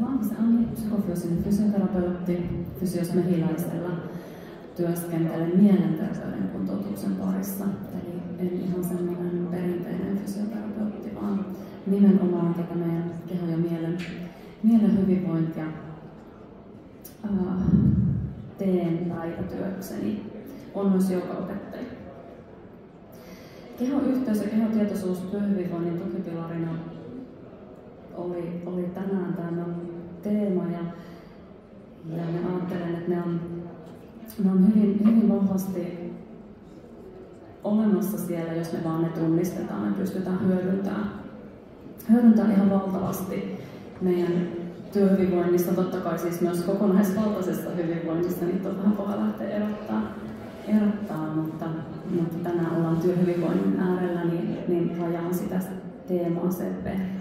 Lankisen Anni, psykofyysinen fysioterapeutti Fysios Mehiläisellä. Työskentelen mielenterveyden kuntoutuksen parissa. Eli en ihan semmoinen perinteinen fysioterapeutti, vaan nimenomaan tätä meidän kehon ja mielen hyvinvointia teen päivätyökseni. On myös joogaopettaja. Kehoyhteys ja kehotietoisuus työhyvinvoinnin tukipilarina oli tänään tämä teema ja mä ajattelen, että ne on hyvin vahvasti olemassa siellä, jos me vaan ne tunnistetaan ja pystytään hyödyntämään ihan valtavasti meidän työhyvinvoinnista, totta kai siis myös kokonaisvaltaisesta hyvinvoinnista, niin on vähän paha lähteä erottaa, mutta tänään ollaan työhyvinvoinnin äärellä, niin rajaan sitä teemaa sen verran.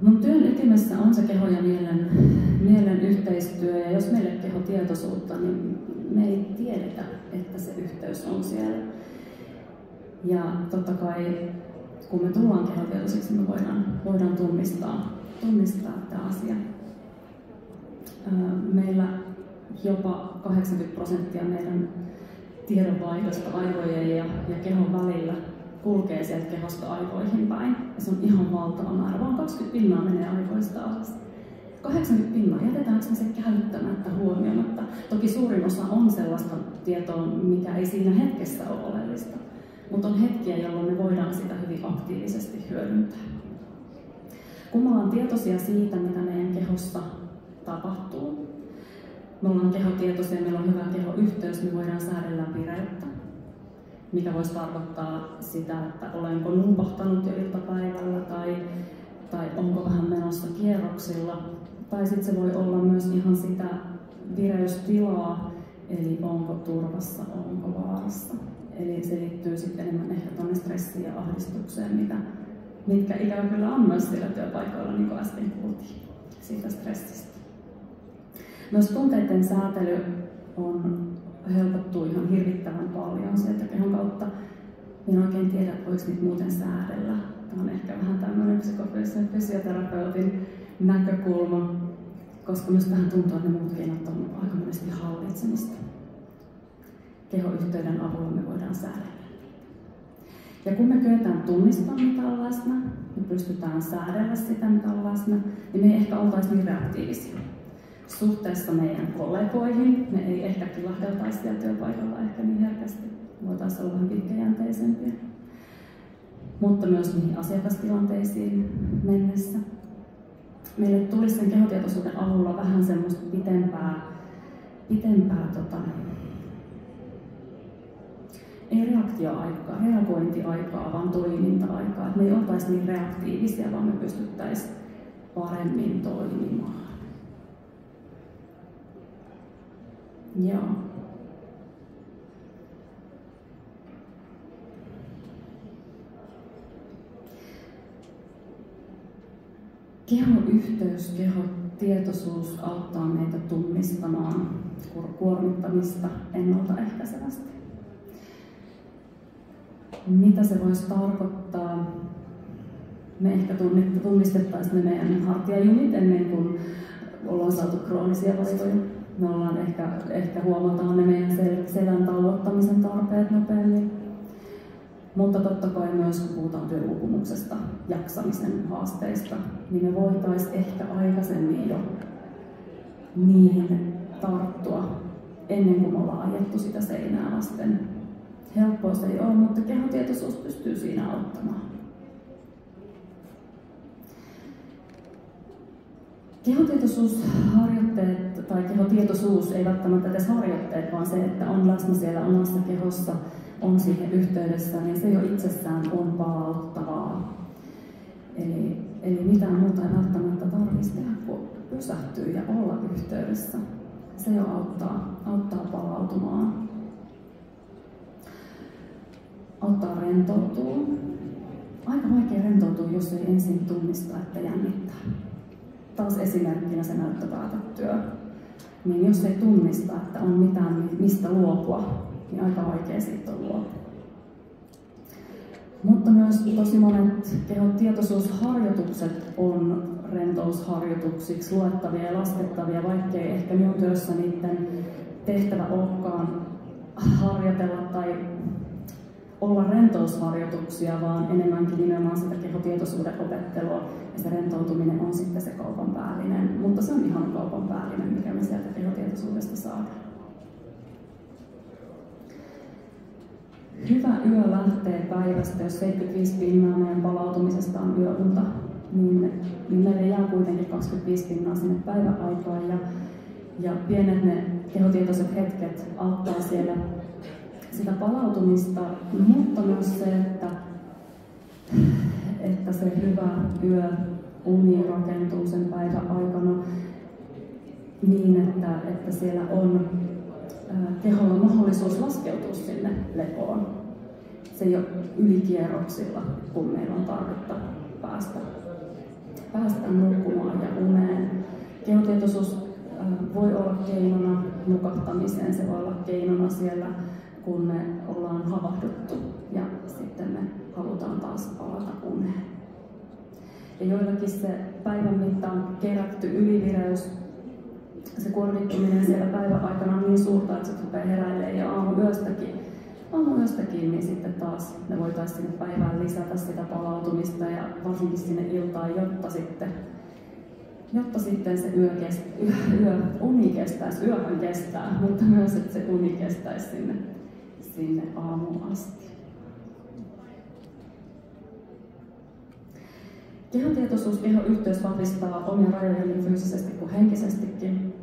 Mun työn ytimessä on se keho ja mielen yhteistyö, ja jos meille kehotietoisuutta, niin me ei tiedetä, että se yhteys on siellä. Ja totta kai, kun me tullaan kehotietoisiksi, me voidaan tunnistaa tämä asia. Meillä jopa 80% meidän tiedonvaihdosta aivojen ja kehon välillä kulkee sieltä kehosta aivoihin päin. Ja se on ihan valtava määrä. Vaan 20% menee aivoista alas. 80% jätetäänkö me se käyttämättä, huomioimatta? Toki suurin osa on sellaista tietoa, mikä ei siinä hetkessä ole oleellista. Mutta on hetkiä, jolloin me voidaan sitä hyvin aktiivisesti hyödyntää. Kun me ollaan tietoisia siitä, mitä meidän kehossa tapahtuu, me ollaan kehotietoisia, meillä on hyvä kehoyhteys, me voidaan säädellä vireyttä. Mikä voisi tarkoittaa sitä, että olenko numpahtanut jo iltapäivällä tai onko vähän menossa kierroksilla. Tai sitten se voi olla myös ihan sitä vireystilaa, eli onko turvassa, onko vaarassa. Eli se liittyy sitten enemmän ehkä tuonne stressiin ja ahdistukseen, mitkä ikävä kyllä on myös sillä työpaikoilla, niin kuin äsken kuultiin, siitä stressistä. Myös tunteiden säätely helpottuu ihan hirvittävän paljon sieltä kehon kautta. En oikein tiedä, voiko niitä muuten säädellä. Tämä on ehkä vähän tämmöinen psykofyysisen fysioterapeutin näkökulma, koska myös vähän tuntuu, että ne muut keinot on aika monesti hallitsemista. Kehoyhteyden avulla me voidaan säädellä. Ja kun me kyetään tunnistamaan, mitä on läsnä, me pystytään säädellä sitä, mitä on läsnä, niin me ei ehkä oltaisi niin reaktiivisia. Suhteessa meidän kollegoihin me ei ehkä kilahdeltaisi siellä työpaikalla ehkä niin herkästi. Voitaisiin olla vähän pitkäjänteisempiä. Mutta myös niihin asiakastilanteisiin mennessä. Meille tulisi sen kehotietoisuuden avulla vähän semmoista pitempää ei reagointiaikaa, vaan toiminta-aikaa. Me ei oltaisi niin reaktiivisia, vaan me pystyttäisiin paremmin toimimaan. Joo. Kehoyhteys, kehotietoisuus auttaa meitä tunnistamaan kuormittamista ennaltaehkäisevästi. Mitä se voisi tarkoittaa? Me ehkä tunnistettaisiin ne meidän hartiajumit ennen kuin ollaan saatu kroonisia vaivoja. Me ollaan ehkä huomataan ne meidän selän tauottamisen tarpeet nopeammin. Mutta totta kai myös kun puhutaan työuupumuksesta, jaksamisen haasteista, niin me voitaisiin ehkä aikaisemmin jo niihin tarttua ennen kuin me ollaan ajettu sitä seinää vasten. Helppoa se ei ole, mutta kehotietoisuus pystyy siinä auttamaan. Kehotietoisuusharjoitteet tai kehotietoisuus ei välttämättä edes harjoitteet, vaan se, että on läsnä siellä omassa kehossa, on siihen yhteydessä, niin se jo itsessään on palauttavaa. Eli mitään muuta ei välttämättä tarvitse tehdä kuin pysähtyä ja olla yhteydessä. Se jo auttaa palautumaan. Auttaa rentoutua. Aika vaikea rentoutua, jos ei ensin tunnista, että jännittää. Taas esimerkkinä se näyttöpäätetyö. Niin jos ei tunnista, että on mitään mistä luopua, niin aika vaikea siitä on luopua. Mutta myös tosi monet kehotietoisuusharjoitukset on rentousharjoituksiksi luettavia ja laskettavia, vaikkei ehkä minun työssä niiden tehtävä olekaan harjoitella tai olla rentousharjoituksia, vaan enemmänkin nimenomaan sitä kehotietoisuuden opettelua, ja se rentoutuminen on sitten se kaupan päällinen, mutta se on ihan kaupan päällinen, mikä me sieltä kehotietoisuudesta saadaan. Hyvä yö lähtee päivästä, jos 75% meidän palautumisesta on yöunta, niin meille jää kuitenkin 25% sinne päiväaikaan, ja pienet ne kehotietoiset hetket auttaa siellä sitä palautumista, mutta myös se, että se hyvä yöuni rakentuu sen päivän aikana niin, että siellä on keholla mahdollisuus laskeutua sinne lepoon. Se ei ole ylikierroksilla, kun meillä on tarvetta päästä nukkumaan ja uneen. Kehotietoisuus voi olla keinona nukahtamiseen, se voi olla keinona siellä, kun me ollaan havahduttu ja sitten me halutaan taas palata uneen. Ja joillakin se päivän mittaan kerätty ylivireys, se kuormittuminen siellä päivän aikana on niin suurta, että se rupeaa heräilemään ja aamuyöstäkin, niin sitten taas me voitaisiin sinne päivään lisätä sitä palautumista ja varsinkin sinne iltaan, jotta sitten se uni kestäisi, yöhän kestää, mutta myös että se uni kestäisi sinne aamuun asti. Kehotietoisuus, kehoyhteys vahvistaa omia rajoja niin fyysisesti kuin henkisestikin.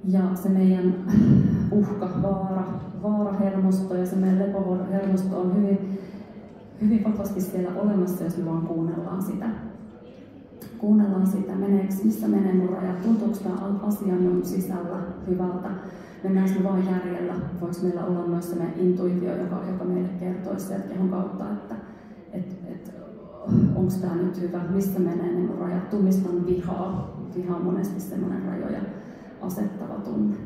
Ja se meidän vaarahermosto ja se meidän lepohermosto on hyvin vahvasti siellä olemassa, jos me vaan kuunnellaan sitä. Missä menee mun rajat, tuntuuko tämä asia minun sisällä hyvältä, mennäänkö me vaan järjellä, voiko meillä olla myös se meidän intuitio, joka meille kertoisi sieltä kehon kautta, että onko tämä nyt hyvä, missä menee ne mun rajat, tunnistan vihaa. Viha on monesti semmoinen rajoja asettava tunne.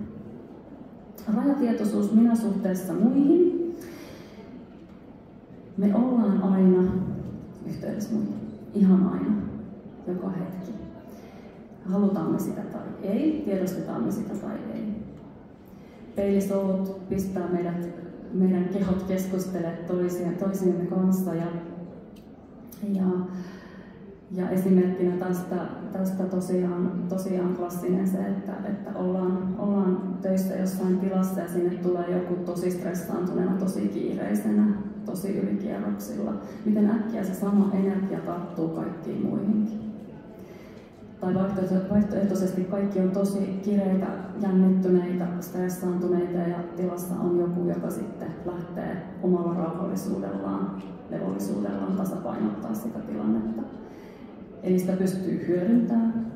Rajatietoisuus minä suhteessa muihin. Me ollaan aina yhteydessä muihin, ihan aina, joka hetki. Halutaan me sitä tai ei, tiedostetaan me sitä tai ei. Peilisoulut pistää meidän kehot keskustelemaan toisiemme kanssa ja esimerkkinä tästä tosiaan klassinen se, että ollaan töissä jossain tilassa ja sinne tulee joku tosi stressaantuneena, tosi kiireisenä, tosi ylikierroksilla. Miten äkkiä se sama energia tarttuu kaikkiin muihinkin. Tai vaihtoehtoisesti kaikki on tosi kireitä, jännittyneitä, stressaantuneita ja tilassa on joku, joka sitten lähtee omalla rauhallisuudellaan, levollisuudellaan tasapainottaa sitä tilannetta. Eli sitä pystyy hyödyntämään,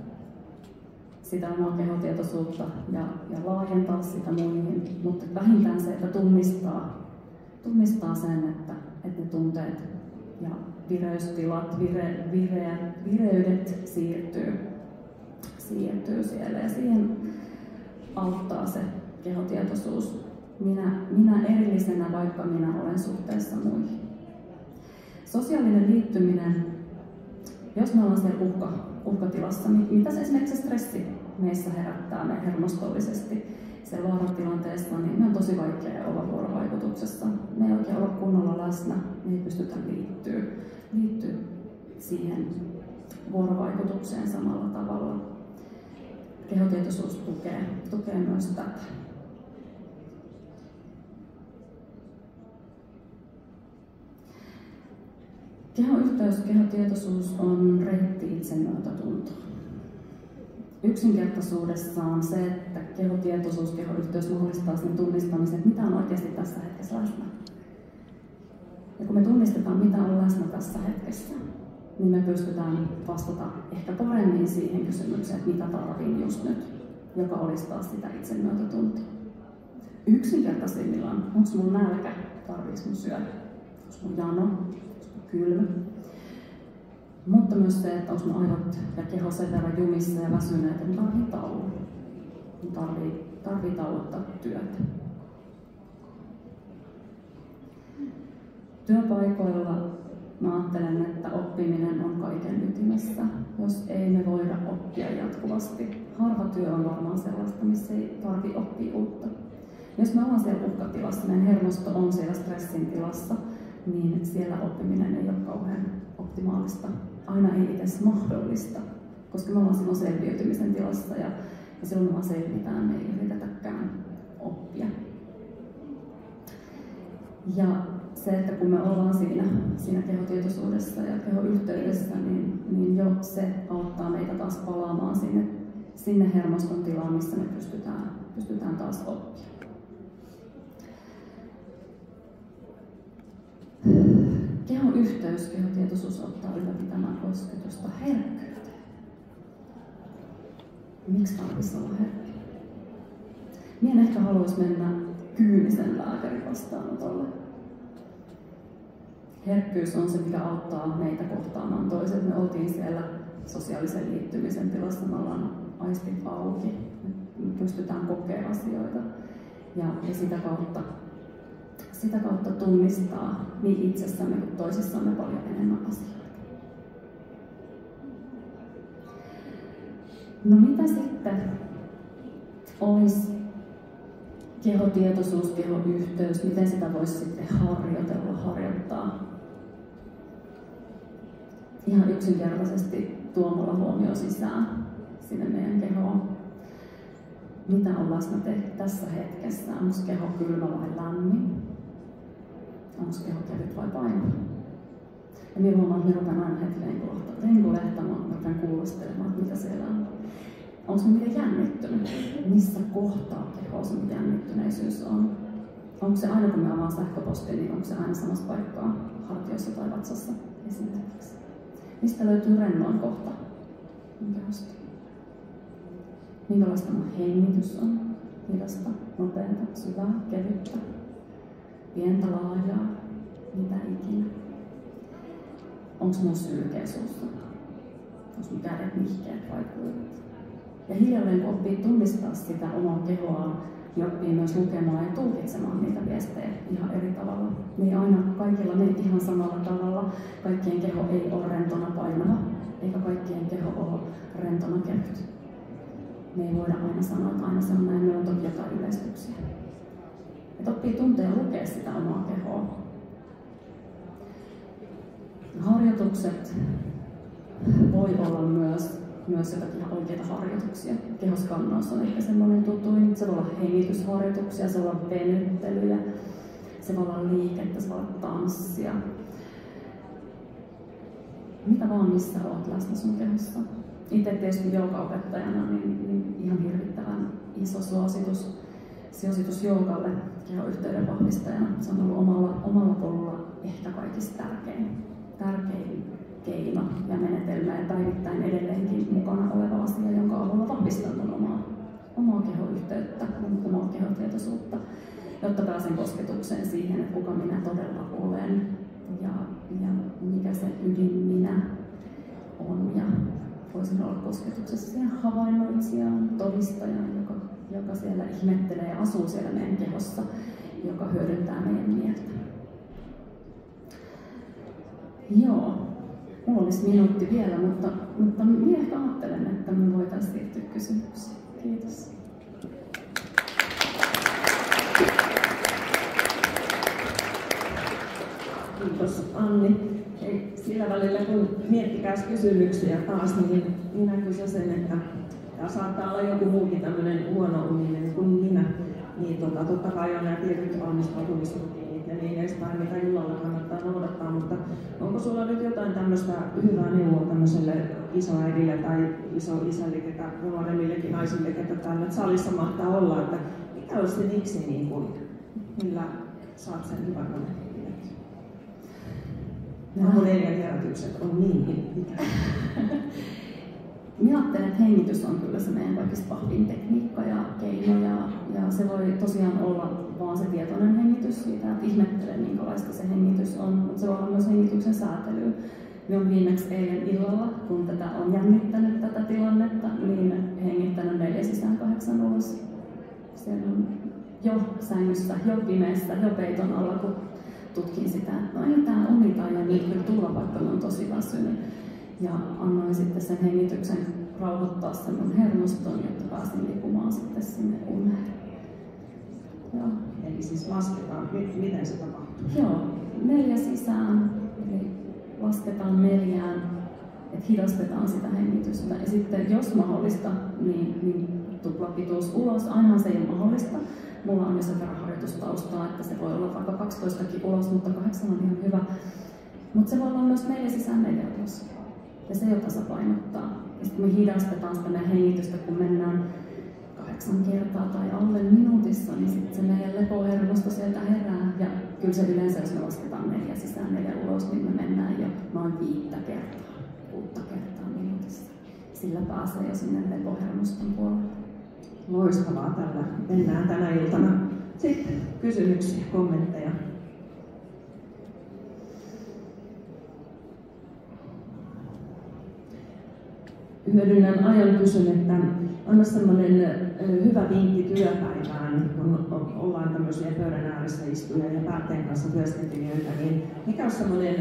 sitä omaa kehotietoisuutta ja laajentaa sitä muihin, mutta vähintään se, että tunnistaa sen, että ne tunteet ja vireystilat, vireydet siirtyy siellä ja siihen auttaa se kehotietoisuus. Minä erillisenä, vaikka minä olen suhteessa muihin. Sosiaalinen liittyminen, jos me ollaan siellä uhkatilassa, niin mitä se esimerkiksi stressi meissä herättää me hermostollisesti siellä vaaratilanteessa, niin me on tosi vaikea olla vuorovaikutuksessa. Me ei oikein olla kunnolla läsnä, me ei pystytä liittyä siihen vuorovaikutukseen samalla tavalla. Kehotietoisuus tukee myös tätä. Kehoyhteys, kehotietoisuus on reitti itsemyötätuntoon. Yksinkertaisuudessaan se, että kehotietoisuus, kehoyhteys mahdollistaa sen tunnistamisen, että mitä on oikeasti tässä hetkessä läsnä. Ja kun me tunnistetaan, mitä on läsnä tässä hetkessä, niin me pystytään vastata ehkä paremmin siihen kysymykseen, että mitä tarviin just nyt, joka olisi taas sitä itsemyötätuntoa. Yksinkertaisimmillaan, onko mun nälkä, tarviiko mun syödä, onko mun jano, onko mun kylmä. Mutta myös se, että onko mun aivot ja keho sen verran jumissa ja väsyneet, että mun tarvii tauon. Mun tarvii tauottaa työtä. Työpaikoilla mä ajattelen, että oppiminen on kaiken ytimessä, jos ei me voida oppia jatkuvasti. Harva työ on varmaan sellaista, missä ei tarvitse oppia uutta. Jos me ollaan siellä uhkatilassa, meidän hermosto on siellä stressin tilassa, niin siellä oppiminen ei ole kauhean optimaalista. Aina ei edes mahdollista, koska me ollaan silloin selviytymisen tilassa ja silloin me vaan selvitään, me ei yritetäkään oppia. Ja se, että kun me ollaan siinä kehotietoisuudessa ja kehoyhteydessä, niin jo se auttaa meitä taas palaamaan sinne hermoston tilaan, missä me pystytään taas oppia. Kehoyhteys, kehotietoisuus ottaa ylläpitämään kosketusta herkkyyteen. Miksi tarvitsisi olla herkkä? Minä en ehkä haluaisi mennä kyynisen lääkärin vastaanotolle. Herkkyys on se, mikä auttaa meitä kohtaamaan toiset. Me oltiin siellä sosiaalisen liittymisen tilassa, me ollaan aistit auki, me pystytään kokemaan asioita ja sitä kautta tunnistaa niin itsessämme kuin toisissamme paljon enemmän asioita. No mitä sitten olisi kehotietoisuus, kehoyhteys, miten sitä voisi sitten harjoittaa? Ihan yksinkertaisesti tuomalla huomio sisään sinne meidän kehoon. Mitä on läsnä tässä hetkessä? Onko keho kylmä vai lämmin? Onko keho kevyt vai painava? Ja minä huomaan, että minä rupean aina heti lenkulehtamaan, kun rupean kuulostelemaan, että mitä siellä on. Onko se miten jännittynyt? Missä kohtaa kehoa se jännittyneisyys on? Onko se aina, kun me avaan sähköpostia, niin onko se aina samassa paikkaa hartioissa tai vatsassa esimerkiksi? Mistä löytyy rennoin kohta kehosta? Minkälaista mun hengitys on? Hidasta, nopeata, syvää, kevyttä, pientä, laajaa, mitä ikinä? Onko mun sylkeä suussa? Onko mun kädet nihkeät vai kuivat? Ja hiljalleen kun oppii tunnistaa sitä omaa kehoaan, niin oppii myös lukemaan ja tulkitsemaan niitä viestejä ihan eri tavalla. Niin aina kaikilla me ihan samalla tavalla. Kaikkien keho ei ole rentona painava, eikä kaikkien keho ole rentona kevyt. Me ei voida aina sanoa, että aina se on näin, meillä on toki jotain yleistyksiä. Että oppii tuntea ja lukea sitä omaa kehoa. Harjoitukset voi olla myös jotakin ihan oikeita harjoituksia. Kehoskannaus on ehkä semmoinen tutuin. Se voi olla hengitysharjoituksia, se voi olla venyttelyjä, se voi olla liikettä, se voi olla tanssia. Mitä vaan missä olet läsnä sun kehossa. Itse tietysti joogaopettajana niin ihan hirvittävän iso suositus joogalle kehoyhteyden vahvistajana. Se on ollut omalla polulla ehkä kaikista tärkein keino ja menetelmä ja päivittäin edelleenkin mukana oleva asia, jonka avulla vahvistan omaa kehoyhteyttä, omaa kehotietoisuutta, jotta pääsen kosketukseen siihen, että kuka minä todella olen ja mikä se ydin minä on. Ja voisin olla kosketuksessa siihen havainnoitsijaan, todistajaan, joka siellä ihmettelee ja asuu siellä meidän kehossa, joka hyödyntää meidän mieltä. Joo. Mulla olisi minuutti vielä, mutta minä ehkä ajattelen, että me voitaisiin siirtyä kysymyksiin. Kiitos. Kiitos Anni. Hei, sillä välillä kun miettikääs kysymyksiä taas, niin minä kysyn sen, että tämä saattaa olla joku muukin tämmöinen huono-uninen kuin minä. Niin totta kai on nämä tietyt valmistautumisrutiinit ja niin edespäin, mitä illalla kannattaa noudattaa, mutta onko sulla nyt jotain tämmöistä hyvää neuvoa tämmöiselle isoäidille tai isoisälle, ketä nuoremmillekin naisille, ketä täällä nyt salissa mahtaa olla, että mikä olisi se niksi, niin kuin, millä saat sen hyvän unen? Mun 4 herätykset on niin ikävä. Minä ajattelen, että hengitys on kyllä se meidän kaikista vahvin tekniikka ja keino, ja se voi tosiaan olla vaan se tietoinen hengitys siitä, että ihmettelee minkälaista se hengitys on, mutta se voi olla myös hengityksen säätelyä. Minä olen viimeksi eilen illalla, kun tätä on jännittänyt tätä tilannetta, niin hengittänyt 4 sisään 8 ulos. Siellä on jo sängyssä, jo pimeässä, jo peiton alla, kun tutkin sitä, että no ei tämä unitaja nyt kyllä tulla, vaikka on tosi väsynyt. Ja annoin sitten sen hengityksen rauhoittaa sen mun hermoston, jotta pääsin lipumaan sitten sinne uneen. Joo. Eli siis lasketaan, miten se tapahtuu? Joo, 4 sisään, eli lasketaan 4, että hidastetaan sitä hengitystä. Ja sitten jos mahdollista, niin tuplapituus ulos, aina se ei ole mahdollista. Mulla on jo sen verran harjoitustaustaa, että se voi olla vaikka 12kin ulos, mutta 8 on ihan hyvä. Mutta se voi olla myös 4 sisään 4 ulos. Ja se jo tasapainottaa. Ja sitten me hidastetaan sitä meidän hengitystä, kun mennään 8 kertaa tai alle minuutissa, niin sitten se meidän lepohermosto sieltä herää. Ja kyllä se yleensä, jos me lasketaan 4 sisään 4 ulos, niin me mennään jo noin 5 kertaa, 6 kertaa minuutissa. Sillä pääsee jo sinne lepohermoston puolelle. Loistavaa tällä. Mennään tänä iltana. Sitten kysymyksiä, kommentteja. Hyödynnän ajan kysyn, että anna semmoinen hyvä vinkki työpäivään, kun ollaan tämmöisiä pöydän ääressä istuja ja päätteen kanssa työskentelijöitä, niin mikä on semmoinen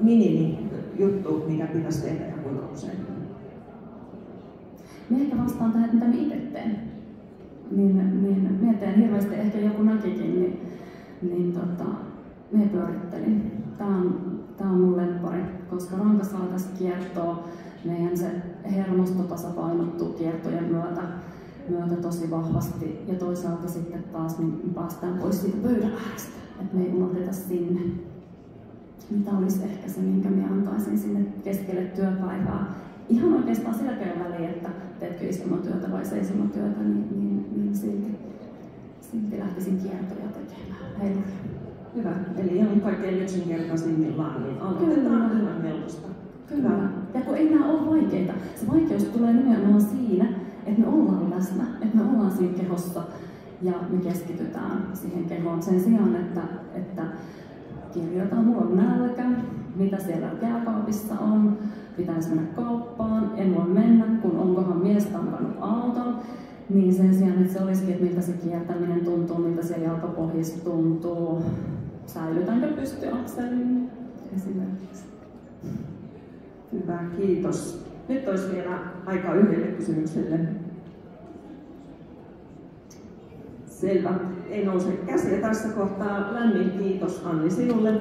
minimijuttu, mikä pitäisi tehdä ja kuinka usein? Minä ehkä vastaan tähän, mitä minä itse teen. Minä teen hirveästi, ehkä joku näkikin, minä pyörittelin. Tämä on mun lemppari, koska ranka saa tässä kiertoa. Meidän se hermosto tasapainottuu kiertojen myötä tosi vahvasti. Ja toisaalta sitten taas niin päästään pois siitä pöydän äärestä, että me ei unohdeta sinne. Mitä olisi ehkä se, minkä minä antaisin sinne keskelle työpäivää. Ihan oikeastaan sillä väliin, että teetkö istumatyötä vai seisomatyötä, niin silti lähtisin kiertoja tekemään. Heiluria. Hyvä. Eli ihan kaikkein yksinkertaisimmillaan, niin aloitetaan ihan helposta. Kyllä. Ja kun ei nämä ole vaikeita. Se vaikeus tulee nimenomaan siinä, että me ollaan läsnä, että me ollaan siinä kehossa ja me keskitytään siihen kehoon sen sijaan, että kirjoitetaan, mulla on nälkä, mitä siellä jääkaapissa on, pitäisi mennä kauppaan, en voi mennä, kun onkohan mies tankannut auton. Niin sen sijaan, että se olisikin, että miltä se kiertäminen tuntuu, miltä siellä jalkapohjissa tuntuu, säilytänkö pystyakselin esimerkiksi. Hyvä, kiitos. Nyt olisi vielä aika yhdelle kysymykselle. Selvä. Ei nouse käsiä tässä kohtaa. Lämmin kiitos Anni sinulle.